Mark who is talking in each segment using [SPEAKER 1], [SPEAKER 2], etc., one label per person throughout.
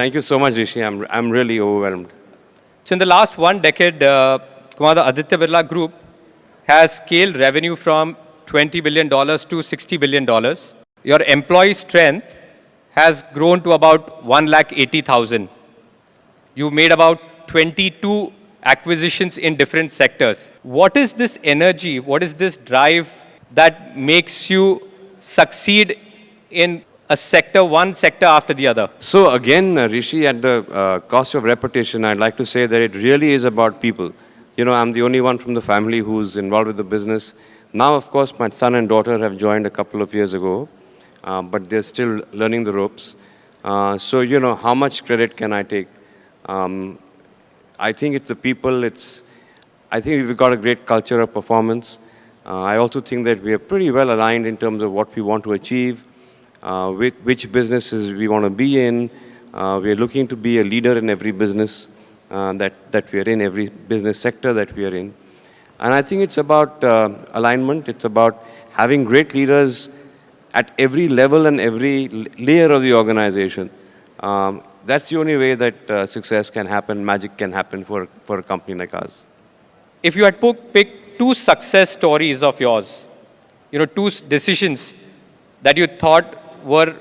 [SPEAKER 1] Thank you so much, Rishi. I'm really overwhelmed.
[SPEAKER 2] So in the last 1 decade, Kumar, the Aditya Birla Group has scaled revenue from $20 billion to $60 billion. Your employee strength has grown to about 180,000. You've made about 22 acquisitions in different sectors. What is this energy? What is this drive that makes you succeed in a sector, one sector after the other?
[SPEAKER 1] So again, Rishi, at the cost of repetition, I'd like to say that it really is about people. You know, I'm the only one from the family who's involved with the business. Now, of course, my son and daughter have joined a couple of years ago, but they're still learning the ropes. So, you know, how much credit can I take? I think it's the people. I think we've got a great culture of performance. I also think that we are pretty well aligned in terms of what we want to achieve, with which businesses we want to be in. We are looking to be a leader in every business that we are in, every business sector that we are in. And I think it's about alignment. It's about having great leaders at every level and every layer of the organization. That's the only way that success can happen, magic can happen for a company like ours.
[SPEAKER 2] If you had to pick two success stories of yours, you know, two decisions that you thought were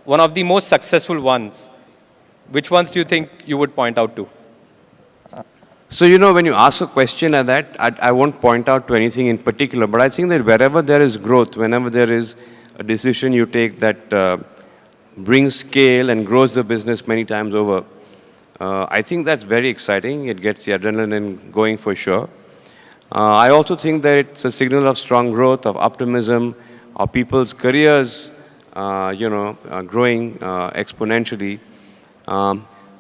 [SPEAKER 2] one of the most successful ones, which ones do you think you would point out to?
[SPEAKER 1] So, you know, when you ask a question like that, I won't point out to anything in particular, but I think that wherever there is growth, whenever there is a decision you take that brings scale and grows the business many times over, I think that's very exciting. It gets the adrenaline going for sure. I also think that it's a signal of strong growth, of optimism, of people's careers, growing exponentially.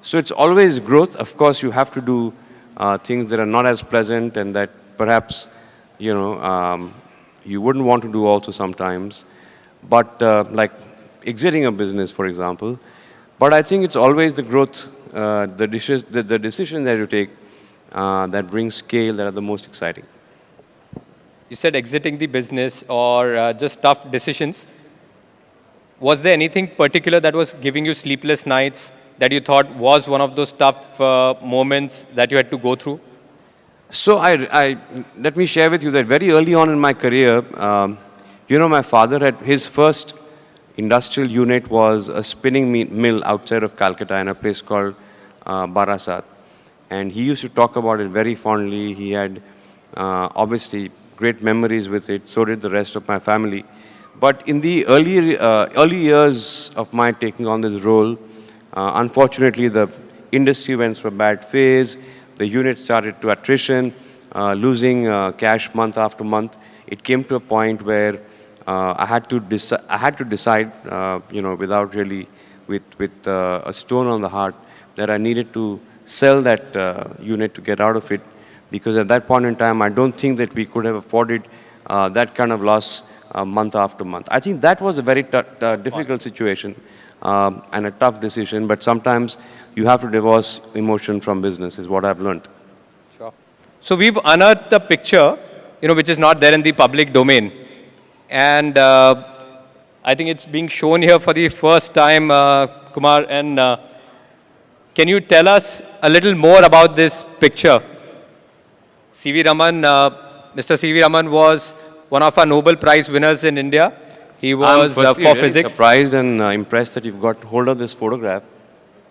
[SPEAKER 1] So it's always growth. Of course, you have to do things that are not as pleasant and that perhaps, you wouldn't want to do also sometimes. But like exiting a business, for example. But I think it's always the growth, the decisions that you take that bring scale that are the most exciting.
[SPEAKER 2] You said exiting the business or just tough decisions. Was there anything particular that was giving you sleepless nights that you thought was one of those tough moments that you had to go through?
[SPEAKER 1] So let me share with you that very early on in my career, my father had his first industrial unit was a spinning mill outside of Calcutta in a place called Barasat. And he used to talk about it very fondly. He had obviously great memories with it. So did the rest of my family. But in the early years of my taking on this role, unfortunately, the industry went through a bad phase. The unit started to attrition, losing cash month after month. It came to a point where I had to decide, without really, with a stone on the heart, that I needed to sell that unit to get out of it. Because at that point in time, I don't think that we could have afforded that kind of loss month after month. I think that was a very difficult situation and a tough decision. But sometimes you have to divorce emotion from business, is what I've learned.
[SPEAKER 2] Sure. So we've unearthed the picture, which is not there in the public domain. And I think it's being shown here for the first time, Kumar. And can you tell us a little more about this picture? C.V. Raman, Mr. C.V. Raman was one of our Nobel Prize winners in India. He was
[SPEAKER 1] I'm
[SPEAKER 2] for
[SPEAKER 1] really
[SPEAKER 2] physics.
[SPEAKER 1] Surprised and impressed that you've got hold of this photograph.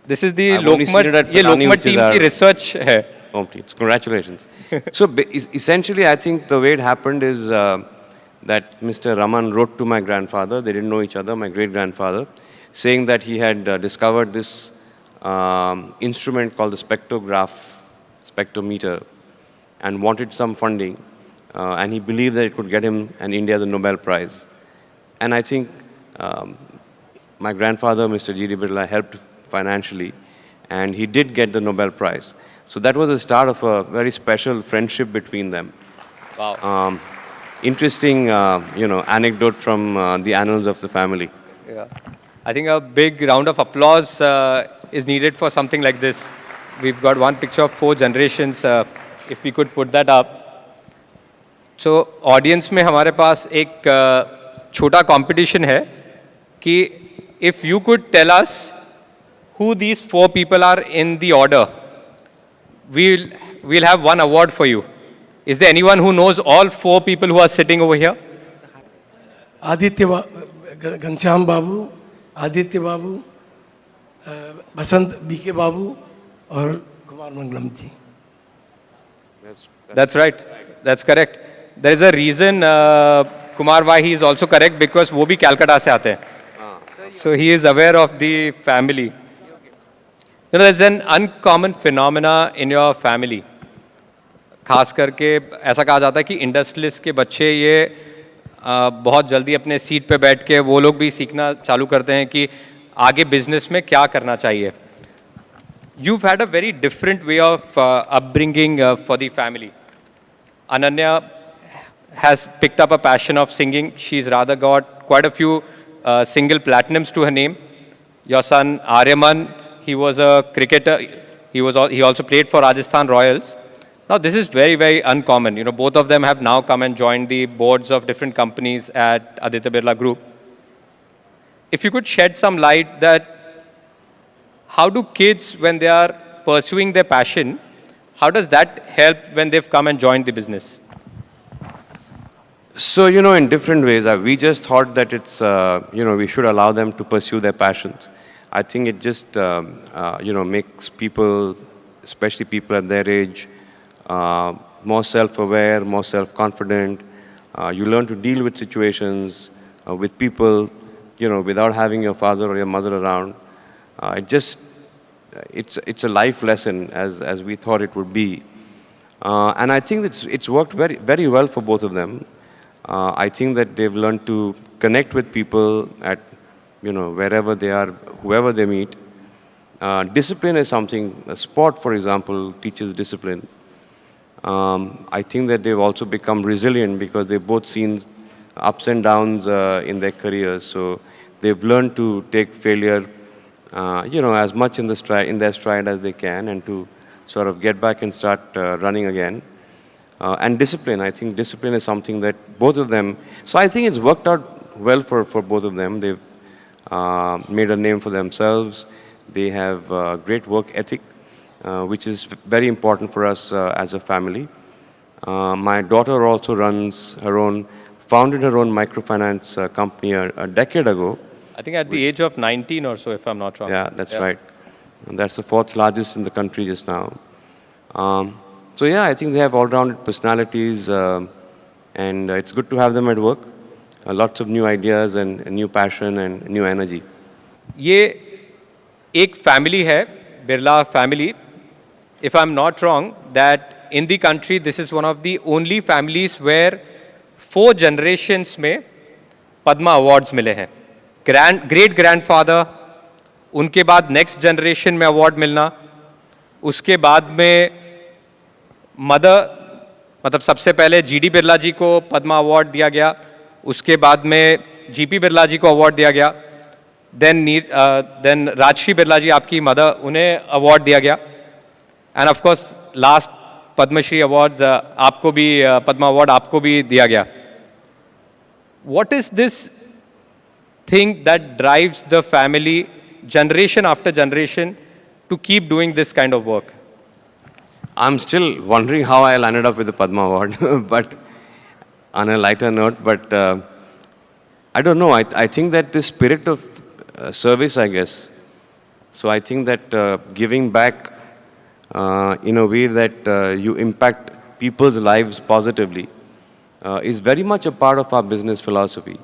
[SPEAKER 2] This is the
[SPEAKER 1] I've only seen it at
[SPEAKER 2] Lokmat, ये
[SPEAKER 1] Patani,
[SPEAKER 2] Lokmat
[SPEAKER 1] which is
[SPEAKER 2] team
[SPEAKER 1] our
[SPEAKER 2] की research है.
[SPEAKER 1] home team. Congratulations. So essentially, I think the way it happened is that Mr. Raman wrote to my grandfather. They didn't know each other, my great-grandfather, saying that he had discovered this instrument called the spectrometer, and wanted some funding. And he believed that it could get him and India the Nobel Prize. And I think my grandfather, Mr. G.D. Birla, helped financially, and he did get the Nobel Prize. So that was the start of a very special friendship between them.
[SPEAKER 2] Wow.
[SPEAKER 1] Interesting, anecdote from the annals of the family.
[SPEAKER 2] Yeah. I think a big round of applause is needed for something like this. We've got one picture of 4 generations. If we could put that up. So audience में हमारे पास एक छोटा competition है कि if you could tell us who these 4 people are in the order, we'll have one award for you. Is there anyone who knows all 4 people who are sitting over here?
[SPEAKER 3] Aditya Ghanshyam Babu, Aditya Babu, Basant BK Babu और कुमार मंगलम जी.
[SPEAKER 2] That's right. That's correct. There is a reason, Kumar, why he is also correct, because वो भी Calcutta से आते हैं. So he is aware of the family. You know, there's an uncommon phenomena in your family. खास करके ऐसा कहा जाता है कि इंडस्ट्रियलिस्ट के बच्चे ये बहुत जल्दी अपने सीट पे बैठ के वो लोग भी सीखना चालू करते हैं कि आगे बिजनेस में क्या करना चाहिए. You've had a very different way of upbringing for the family. Ananya has picked up a passion of singing. She's rather got quite a few single platinums to her name. Your son Aryaman, he was a cricketer. He also played for Rajasthan Royals. Now this is very, very uncommon. You know, both of them have now come and joined the boards of different companies at Aditya Birla Group. If you could shed some light that how do kids, when they are pursuing their passion, how does that help when they've come and joined the business?
[SPEAKER 1] So, you know, in different ways, we just thought that it's, you know, we should allow them to pursue their passions. I think it just, you know, makes people, especially people at their age, more self-aware, more self-confident. You learn to deal with situations, with people, you know, without having your father or your mother around. It's a life lesson as we thought it would be. And I think it's worked very, very well for both of them. I think that they've learned to connect with people at, you know, wherever they are, whoever they meet. Discipline is something, a sport, for example, teaches discipline. I think that they've also become resilient because they've both seen ups and downs in their careers. So they've learned to take failure, you know, as much in their stride as they can, and to sort of get back and start running again. And discipline, I think discipline is something that both of them, so I think it's worked out well for both of them. They've made a name for themselves. They have great work ethic, which is very important for us as a family. My daughter also founded her own microfinance company a decade ago.
[SPEAKER 2] I think at the age of 19 or so, if I'm not wrong.
[SPEAKER 1] Yeah, that's right. And that's the 4th largest in the country just now. So yeah, I think they have all-rounded personalities, and it's good to have them at work. Lots of new ideas and new passion and new energy.
[SPEAKER 2] ये एक family है, Birla family. If I'm not wrong, that in the country, this is one of the only families where 4 generations में Padma Awards मिले हैं. Great grandfather, उनके बाद next generation में award मिलना, उसके बाद में मदर, मतलब सबसे पहले जीडी बिरला जी को पद्मा अवार्ड दिया गया, उसके बाद में जीपी बिरला जी को अवार्ड दिया गया, देन राजश्री बिरला जी आपकी मदर, उन्हें अवार्ड दिया गया, and of course last Padma Shri awards आपको भी, पद्मा अवार्ड आपको भी दिया गया. What is this thing that drives the family generation after generation to keep doing this kind of work?
[SPEAKER 1] I'm still wondering how I landed up with the Padma Award, but on a lighter note, but I don't know. I think that the spirit of service, I guess. So I think that giving back in a way that you impact people's lives positively is very much a part of our business philosophy.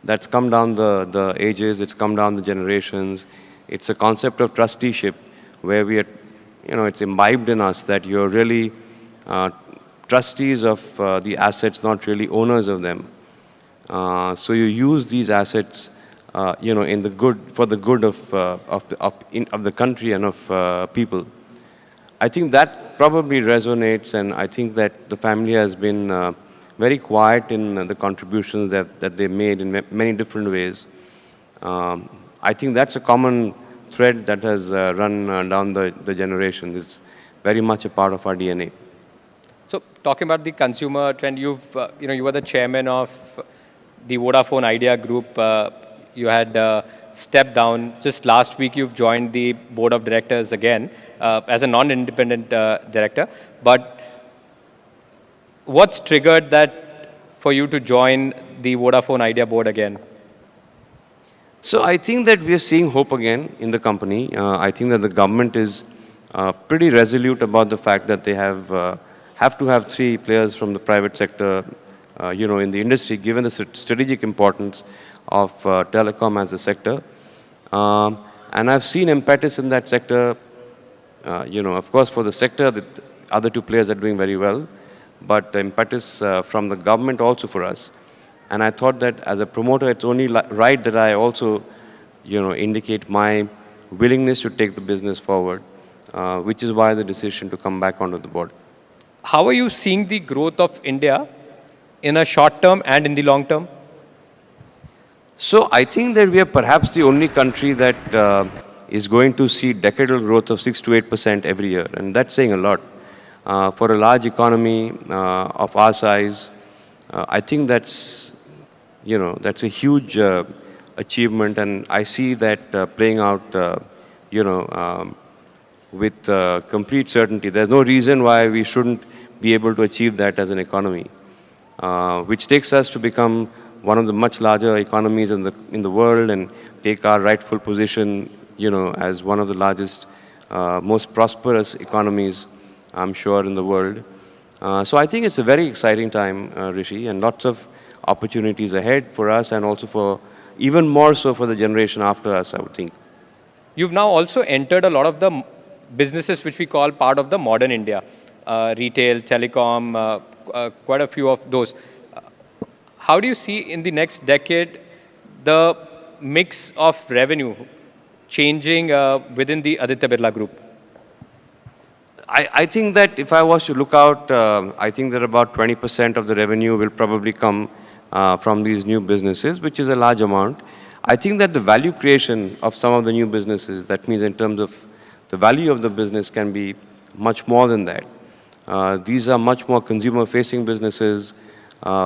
[SPEAKER 1] That's come down the ages, it's come down the generations. It's a concept of trusteeship where we are, you know, it's imbibed in us that you're really trustees of the assets, not really owners of them. So you use these assets, you know, for the good of the country and of people. I think that probably resonates, and I think that the family has been very quiet in the contributions that they made in many different ways. I think that's a common thread that has run down the generations. It's very much a part of our DNA.
[SPEAKER 2] So, talking about the consumer trend, you were the chairman of the Vodafone Idea Group. You had stepped down. Just last week, you've joined the board of directors again as a non-independent director. But what's triggered that for you to join the Vodafone Idea board again?
[SPEAKER 1] So I think that we are seeing hope again in the company. I think that the government is pretty resolute about the fact that they have to have three players from the private sector, in the industry, given the strategic importance of telecom as a sector. And I've seen impetus in that sector. Of course, for the sector, the other two players are doing very well, but the impetus from the government also for us. And I thought that as a promoter, it's only right that I also, indicate my willingness to take the business forward, which is why the decision to come back onto the board.
[SPEAKER 2] How are you seeing the growth of India in a short term and in the long term?
[SPEAKER 1] So I think that we are perhaps the only country that is going to see decadal growth of 6 to 8% every year. And that's saying a lot. For a large economy of our size, I think that's a huge achievement, and I see that playing out, with complete certainty. There's no reason why we shouldn't be able to achieve that as an economy, which takes us to become one of the much larger economies in the world and take our rightful position, as one of the largest, most prosperous economies, I'm sure, in the world. So I think it's a very exciting time, Rishi, and lots of opportunities ahead for us, and also for even more so for the generation after us, I would think.
[SPEAKER 2] You've now also entered a lot of the businesses which we call part of the modern India, retail, telecom, quite a few of those. How do you see in the next decade the mix of revenue changing within the Aditya Birla Group?
[SPEAKER 1] I think that if I was to look out, I think that about 20% of the revenue will probably come from these new businesses, which is a large amount. I think that the value creation of some of the new businesses, that means in terms of the value of the business, can be much more than that. These are much more consumer-facing businesses,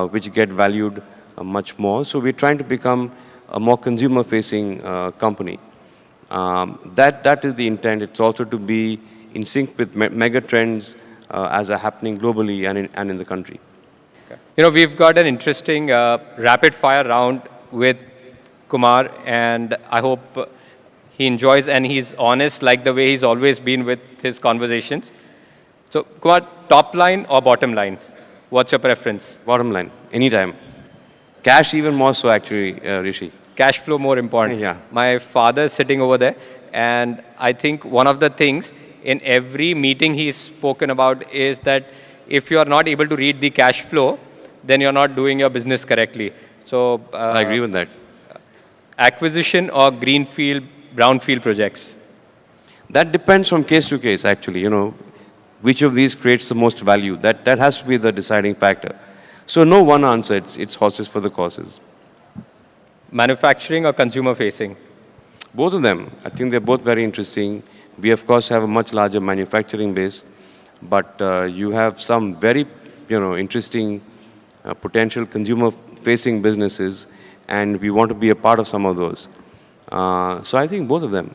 [SPEAKER 1] which get valued much more. So we're trying to become a more consumer-facing company. That is the intent. It's also to be in sync with mega trends as are happening globally and in the country.
[SPEAKER 2] We've got an interesting rapid-fire round with Kumar, and I hope he enjoys and he's honest like the way he's always been with his conversations. So, Kumar, top line or bottom line? What's your preference?
[SPEAKER 1] Bottom line, anytime. Cash even more so, actually, Rishi.
[SPEAKER 2] Cash flow more important.
[SPEAKER 1] Yeah.
[SPEAKER 2] My father is sitting over there, and I think one of the things in every meeting he's spoken about is that if you are not able to read the cash flow, then you're not doing your business correctly. So
[SPEAKER 1] I agree with that.
[SPEAKER 2] Acquisition or greenfield, brownfield projects?
[SPEAKER 1] That depends from case to case, actually. Which of these creates the most value? That has to be the deciding factor. So no one answer. It's horses for the courses.
[SPEAKER 2] Manufacturing or consumer facing?
[SPEAKER 1] Both of them. I think they're both very interesting. We, of course, have a much larger manufacturing base, but you have some very, interesting potential consumer-facing businesses, and we want to be a part of some of those. So I think both of them.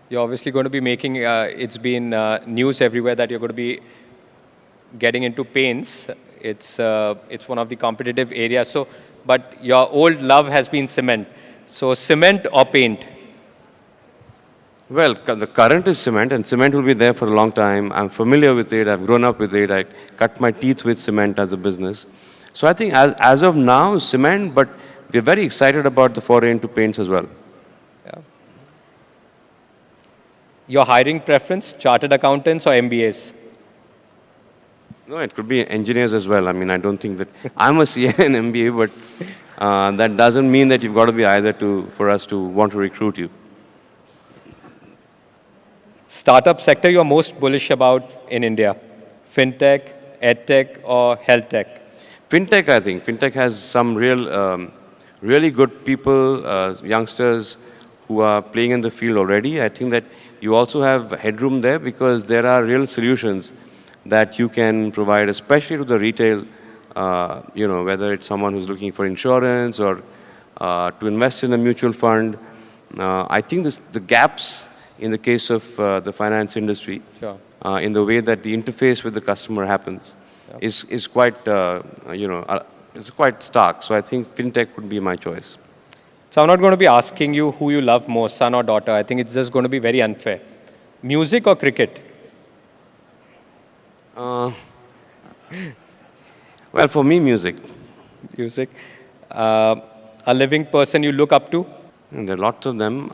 [SPEAKER 2] You're obviously going to be making, it's been news everywhere that you're going to be getting into paints. It's one of the competitive areas. So, but your old love has been cement. So cement or paint?
[SPEAKER 1] Well, the current is cement, and cement will be there for a long time. I'm familiar with it. I've grown up with it. I cut my teeth with cement as a business. So I think as of now, cement, but we're very excited about the foray into paints as well.
[SPEAKER 2] Yeah. Your hiring preference, chartered accountants or MBAs?
[SPEAKER 1] No, it could be engineers as well. I mean, I don't think that I'm a CA and MBA, but that doesn't mean that you've got to be either for us to want to recruit you.
[SPEAKER 2] Startup sector you're most bullish about in India? Fintech, edtech or health tech?
[SPEAKER 1] Fintech, I think. Fintech has some really good people, youngsters who are playing in the field already. I think that you also have headroom there because there are real solutions that you can provide, especially to the retail, whether it's someone who's looking for insurance or to invest in a mutual fund. I think the gaps in the case of the finance industry,
[SPEAKER 2] Sure.
[SPEAKER 1] in the way that the interface with the customer happens, is quite, it's quite stark. So I think fintech would be my choice.
[SPEAKER 2] So I'm not going to be asking you who you love most, son or daughter. I think it's just going to be very unfair. Music or cricket?
[SPEAKER 1] Well, for me, music.
[SPEAKER 2] Music. A living person you look up to?
[SPEAKER 1] And there are lots of them.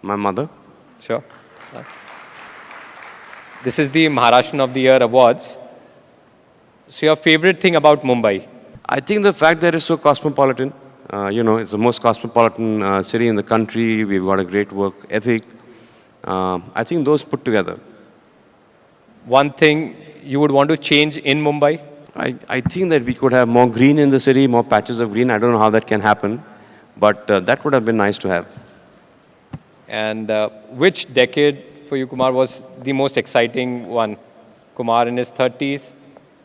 [SPEAKER 1] My mother.
[SPEAKER 2] Sure. This is the Maharashtrian of the Year Awards. So your favorite thing about Mumbai?
[SPEAKER 1] I think the fact that it's so cosmopolitan, it's the most cosmopolitan city in the country. We've got a great work ethic. I think those put together.
[SPEAKER 2] One thing you would want to change in Mumbai?
[SPEAKER 1] I think that we could have more green in the city, more patches of green. I don't know how that can happen, but that would have been nice to have.
[SPEAKER 2] And which decade for you, Kumar, was the most exciting one? Kumar in his 30s,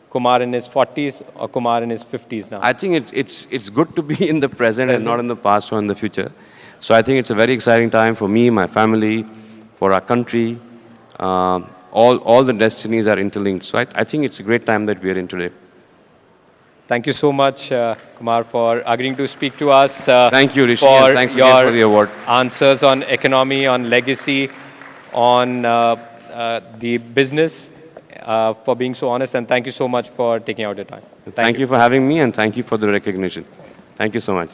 [SPEAKER 2] Kumar in his 40s, or Kumar in his 50s now?
[SPEAKER 1] I think it's good to be in the present and not in the past or in the future. So I think it's a very exciting time for me, my family, for our country. All the destinies are interlinked. So I think it's a great time that we are in today.
[SPEAKER 2] Thank you so much, Kumar, for agreeing to speak to us.
[SPEAKER 1] Thank you, Rishi, and thanks again for the award.
[SPEAKER 2] Answers on economy, on legacy, on the business, for being so honest. And thank you so much for taking out your time.
[SPEAKER 1] Thank you for having me, and thank you for the recognition. Thank you so much.